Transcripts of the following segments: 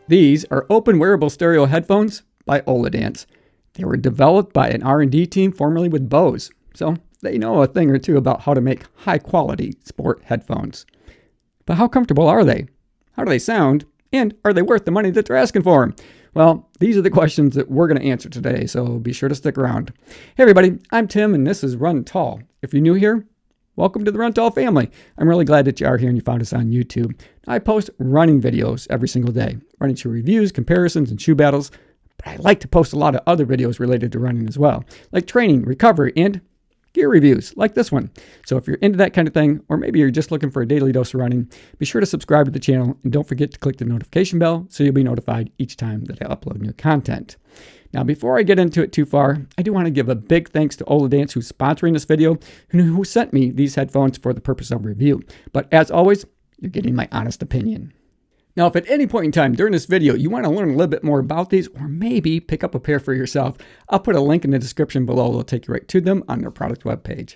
These are open wearable stereo headphones by Oladance. They were developed by an R&D team formerly with Bose, so they know a thing or two about how to make high-quality sport headphones. But how comfortable are they? How do they sound? And are they worth the money that they're asking for them? Well, these are the questions that we're going to answer today, so be sure to stick around. Hey everybody, I'm Tim and this is Run Tall. If you're new here, welcome to the Run Tall family. I'm really glad that you are here and you found us on YouTube. I post running videos every single day, running shoe reviews, comparisons, and shoe battles. But I like to post a lot of other videos related to running as well, like training, recovery, and gear reviews like this one. So if you're into that kind of thing, or maybe you're just looking for a daily dose of running, be sure to subscribe to the channel and don't forget to click the notification bell so you'll be notified each time that I upload new content. Now, before I get into it too far, I do want to give a big thanks to Oladance, who's sponsoring this video and who sent me these headphones for the purpose of review. But as always, you're getting my honest opinion. Now, if at any point in time during this video you want to learn a little bit more about these, or maybe pick up a pair for yourself, I'll put a link in the description below that'll take you right to them on their product webpage.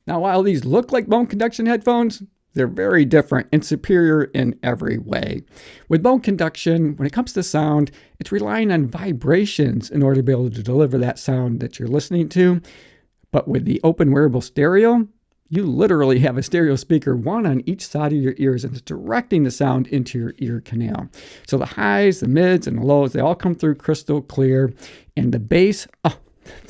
Now, while these look like Bone Conduction headphones, they're very different and superior in every way. With Bone Conduction, when it comes to sound, it's relying on vibrations in order to be able to deliver that sound that you're listening to. But with the open wearable stereo, you literally have a stereo speaker, one on each side of your ears, and it's directing the sound into your ear canal. So the highs, the mids, and the lows, they all come through crystal clear. And the bass,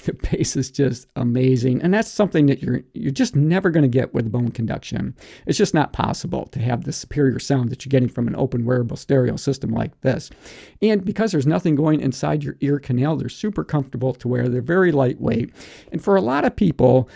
the bass is just amazing. And that's something that you're just never going to get with Bone Conduction. It's just not possible to have the superior sound that you're getting from an open wearable stereo system like this. And because there's nothing going inside your ear canal, they're super comfortable to wear. They're very lightweight. And for a lot of people,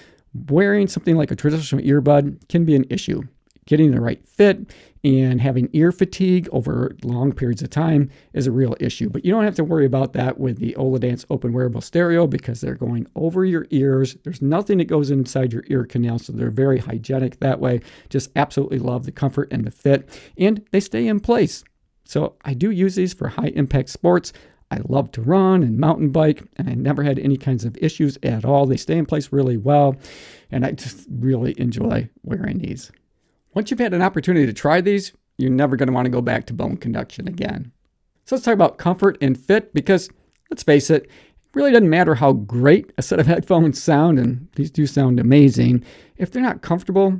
wearing something like a traditional earbud can be an issue. Getting the right fit and having ear fatigue over long periods of time is a real issue. But you don't have to worry about that with the Oladance open wearable stereo because they're going over your ears. There's nothing that goes inside your ear canal, so they're very hygienic that way. Just absolutely love the comfort and the fit, and they stay in place. So I do use these for high impact sports. I love to run and mountain bike, and I never had any kinds of issues at all. They stay in place really well, and I just really enjoy wearing these. Once you've had an opportunity to try these, you're never going to want to go back to Bone Conduction again. So let's talk about comfort and fit, because let's face it, it really doesn't matter how great a set of headphones sound, and these do sound amazing. If they're not comfortable,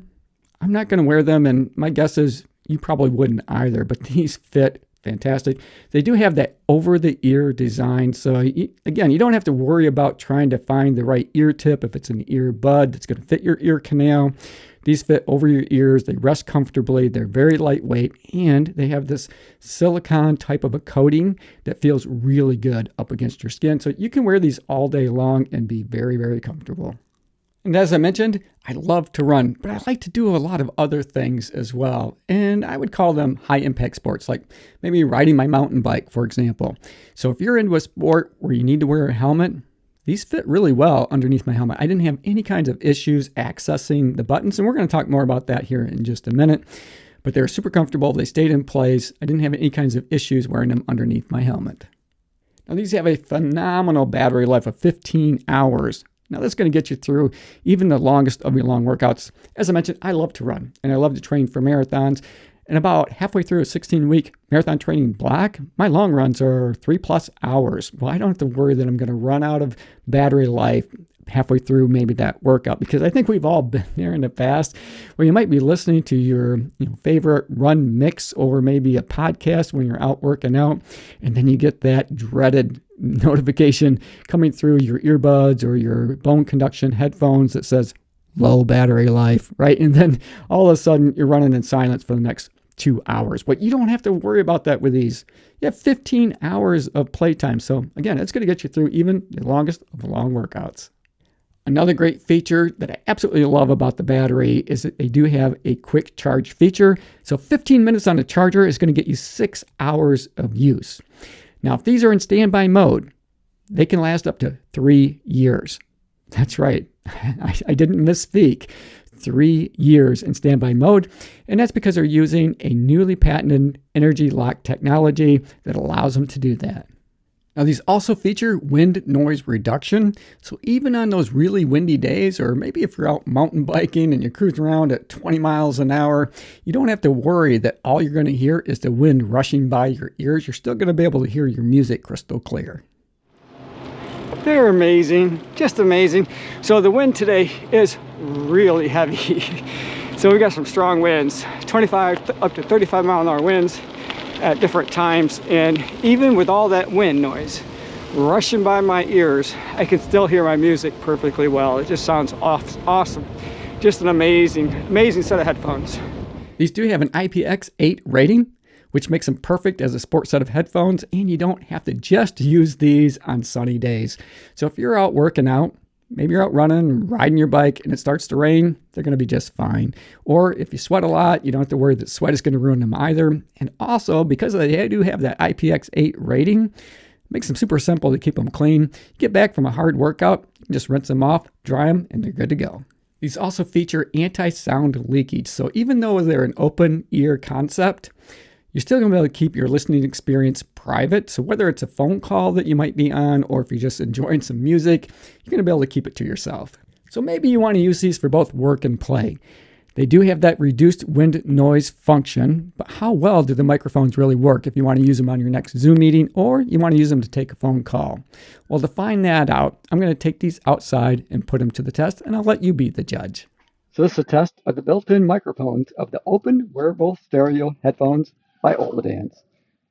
I'm not going to wear them, and my guess is you probably wouldn't either, but these fit fantastic. They do have that over-the-ear design. So again, you don't have to worry about trying to find the right ear tip if it's an earbud that's going to fit your ear canal. These fit over your ears. They rest comfortably. They're very lightweight, and they have this silicone type of a coating that feels really good up against your skin. So you can wear these all day long and be very, very comfortable. And as I mentioned, I love to run, but I like to do a lot of other things as well. And I would call them high impact sports, like maybe riding my mountain bike, for example. So if you're into a sport where you need to wear a helmet, these fit really well underneath my helmet. I didn't have any kinds of issues accessing the buttons, and we're going to talk more about that here in just a minute. But they're super comfortable. They stayed in place. I didn't have any kinds of issues wearing them underneath my helmet. Now, these have a phenomenal battery life of 15 hours. Now, that's going to get you through even the longest of your long workouts. As I mentioned, I love to run, and I love to train for marathons. And about halfway through a 16-week marathon training block, my long runs are 3+ hours. Well, I don't have to worry that I'm going to run out of battery life halfway through maybe that workout, because I think we've all been there in the past where you might be listening to your favorite run mix or maybe a podcast when you're out working out, and then you get that dreaded notification coming through your earbuds or your Bone Conduction headphones that says low battery life, right? And then all of a sudden you're running in silence for the next 2 hours. But you don't have to worry about that with these. You have 15 hours of playtime. So again, it's going to get you through even the longest of long workouts. Another great feature that I absolutely love about the battery is that they do have a quick charge feature. So 15 minutes on the charger is going to get you 6 hours of use. Now, if these are in standby mode, they can last up to 3 years. That's right. I didn't misspeak. 3 years in standby mode. And that's because they're using a newly patented energy lock technology that allows them to do that. Now, these also feature wind noise reduction. So even on those really windy days, or maybe if you're out mountain biking and you're cruising around at 20 miles an hour, you don't have to worry that all you're going to hear is the wind rushing by your ears. You're still going to be able to hear your music crystal clear. They're amazing, just amazing. So the wind today is really heavy. So we got some strong winds, 25 up to 35 mile an hour winds at different times, and even with all that wind noise rushing by my ears, I can still hear my music perfectly well. It just sounds awesome. Just an amazing set of headphones. These do have an IPX rating, which makes them perfect as a sports set of headphones, and you don't have to just use these on sunny days. So if you're out working out, maybe you're out running, riding your bike, and it starts to rain, they're going to be just fine. Or if you sweat a lot, you don't have to worry that sweat is going to ruin them either. And also, because they do have that IPX rating, it makes them super simple to keep them clean. You get back from a hard workout, you can just rinse them off, dry them, and they're good to go. These also feature anti-sound leakage. So even though they're an open ear concept, you're still going to be able to keep your listening experience private. So whether it's a phone call that you might be on, or if you're just enjoying some music, you're going to be able to keep it to yourself. So maybe you want to use these for both work and play. They do have that reduced wind noise function, but how well do the microphones really work if you want to use them on your next Zoom meeting, or you want to use them to take a phone call? Well, to find that out, I'm going to take these outside and put them to the test, and I'll let you be the judge. So this is a test of the built-in microphones of the open wearable stereo headphones by Oladance.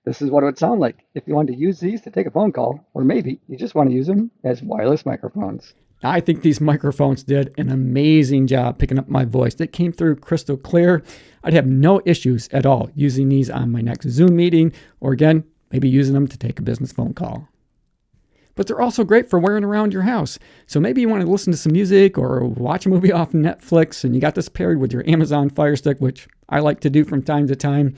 This is what it would sound like if you wanted to use these to take a phone call, or maybe you just want to use them as wireless microphones. I think these microphones did an amazing job picking up my voice. They came through crystal clear. I'd have no issues at all using these on my next Zoom meeting, or again, maybe using them to take a business phone call. But they're also great for wearing around your house. So maybe you want to listen to some music or watch a movie off Netflix, and you got this paired with your Amazon Fire Stick, which I like to do from time to time.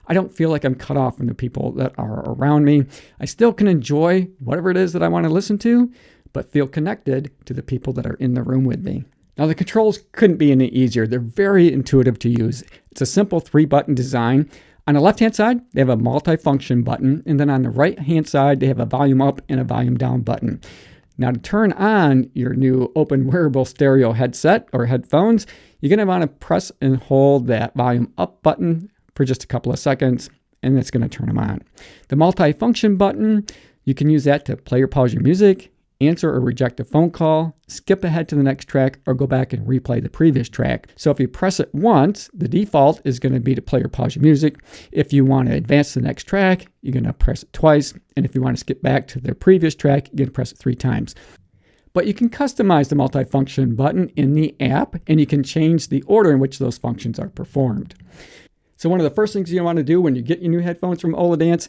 I don't feel like I'm cut off from the people that are around me. I still can enjoy whatever it is that I want to listen to, but feel connected to the people that are in the room with me. Now, the controls couldn't be any easier. They're very intuitive to use. It's a simple 3-button design. On the left-hand side, they have a MultiFunction button, and then on the right-hand side, they have a volume up and a volume down button. Now, to turn on your new open wearable stereo headset or headphones, you're going to want to press and hold that volume up button for just a couple of seconds, and that's going to turn them on. The multi-function button, you can use that to play or pause your music, answer or reject a phone call, skip ahead to the next track, or go back and replay the previous track. So if you press it once, the default is going to be to play or pause your music. If you want to advance to the next track, you're going to press it twice. And if you want to skip back to the previous track, you're going to press it 3 times. But you can customize the multi-function button in the app, and you can change the order in which those functions are performed. So one of the first things you want to do when you get your new headphones from Oladance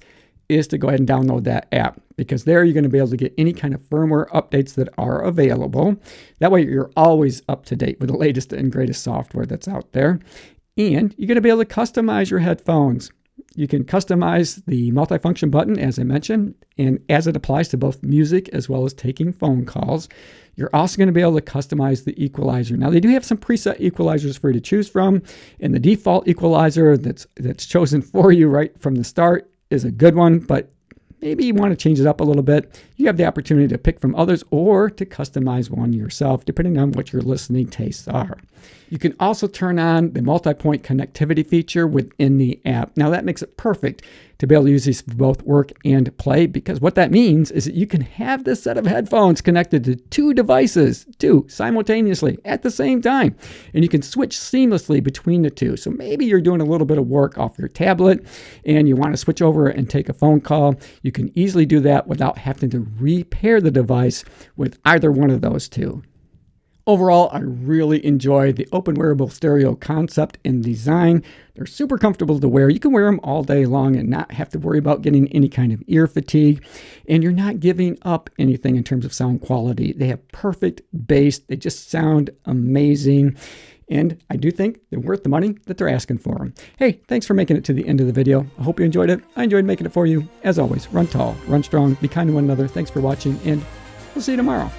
is to go ahead and download that app, because there you're going to be able to get any kind of firmware updates that are available. That way you're always up to date with the latest and greatest software that's out there. And you're going to be able to customize your headphones. You can customize the multifunction button, as I mentioned, and as it applies to both music as well as taking phone calls. You're also going to be able to customize the equalizer. Now, they do have some preset equalizers for you to choose from, and the default equalizer that's chosen for you right from the start is a good one, but maybe you want to change it up a little bit. You have the opportunity to pick from others or to customize one yourself, depending on what your listening tastes are. You can also turn on the multi-point connectivity feature within the app. Now, that makes it perfect to be able to use these for both work and play, because what that means is that you can have this set of headphones connected to 2 devices, simultaneously at the same time, and you can switch seamlessly between the 2. So maybe you're doing a little bit of work off your tablet and you want to switch over and take a phone call. You can easily do that without having to repair the device with either one of those 2. Overall, I really enjoy the open wearable stereo concept and design. They're super comfortable to wear. You can wear them all day long and not have to worry about getting any kind of ear fatigue. And you're not giving up anything in terms of sound quality. They have perfect bass. They just sound amazing. And I do think they're worth the money that they're asking for them. Hey, thanks for making it to the end of the video. I hope you enjoyed it. I enjoyed making it for you. As always, run tall, run strong, be kind to one another. Thanks for watching, and we'll see you tomorrow.